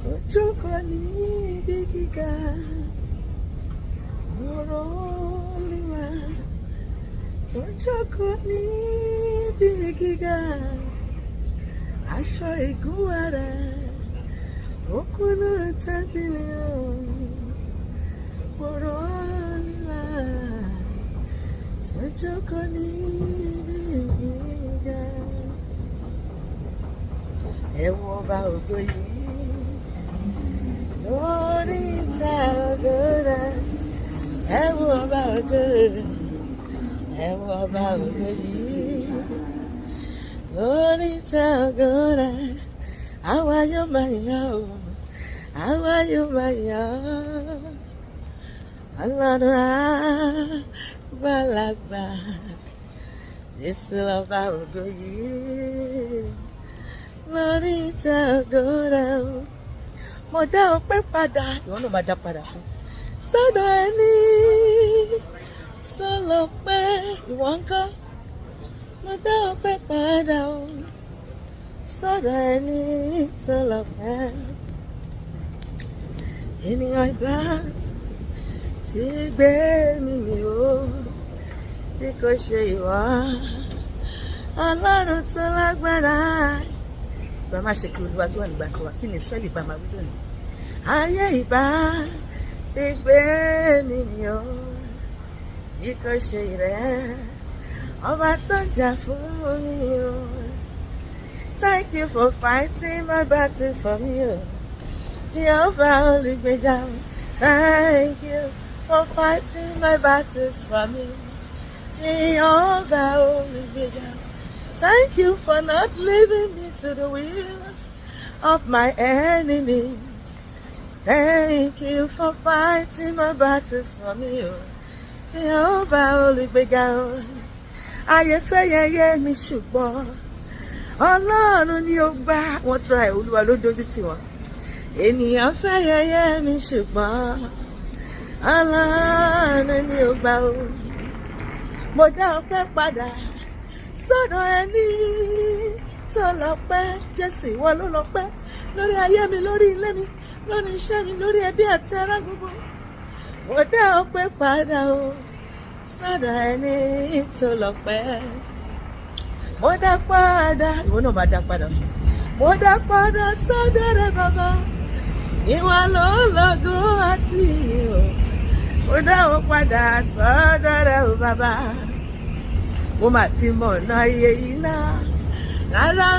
tó jókòó níbi gíga. Ọ̀rọ̀ Olúwa tó jókòó níbi gíga. Aṣọ ìgúnwà rẹ̀ ó kúnnú tábìlì ọ̀rọ̀ Olúwa tó jókòó níbi gíga. Ẹ wo ọba ògo yìí lórí ìta ògo rẹ̀. Ẹ wo ọba ògo, ẹ wo ọba ògo yìí lórí ìta ògo rẹ̀. Àwa yóò máa yọ̀ ọ́, àwa yóò máa yọ̀ ọ́. Ọlọ́run àgbàlagbà, Jésù ọba ògo yìí lórí ìta ògo rẹ̀. Mo dá ọpẹ́ padà, ìwọ náà máa dá padà fún sọ́dọ̀ ẹni sọ́lọ́pẹ́ ìwọ ńkọ́. Mo dá ọpẹ́ padà sọ́dọ̀ ẹni sọ́lọ́pẹ́. Ènìyàn ìbá ti gbé mi mì ó bí kò ṣe ìwọ Ọlọ́run tó lágbára. Ìbá má ṣe kí Olúwa tó wà nígbà tiwa, kí ni Ísírẹ́lì bá máa wí lónìí? Ayé ìbá ti gbé mi mì ó bí kò ṣe ìrẹ́ ọba tó jà fún mi o. Thank you for fighting my battle for me o, Jehovah olùgbèjà. Thank you for fighting my battles for me, Jehovah olùgbèjà. Thank you for not leaving me to the wheels of my enemies. Thank you for fighting my battles for me o, Jehovah olùgbèjà. Ayé fẹ́ yẹ̀yẹ́ mi ṣùgbọ́n Ọlọ́run ni ó gbà. Wọ́n try, Olúwa ló dojú tì wọ́n. Ènìyàn fẹ́ yẹ̀yẹ́ mi ṣùgbọ́n Ọlọ́run ni ó gbà o. Mo dá ọpẹ́ padà sọ́dọ̀ ẹni tó lọ́pẹ́. Jésù ìwọ ló lọ́pẹ́ lórí ayé mi, lórí ilé mi, lórí iṣẹ́ mi, lórí ẹbí àti ará gbogbo. Mo dá ọpẹ́ padà o sọ́dọ̀ ẹni tó lọ́pẹ́. Mo dá padà, ìwọ náà máa dá padà fún. Mo dá padà sọ́dọ̀ rẹ bàbá, ìwọ ló lógo àti ìyìn o. Mo dá wọn padà sọ́dọ̀ rẹ o bàbá. Mo mà ti mọ̀ ọ̀nà ayé yìí náà rárá.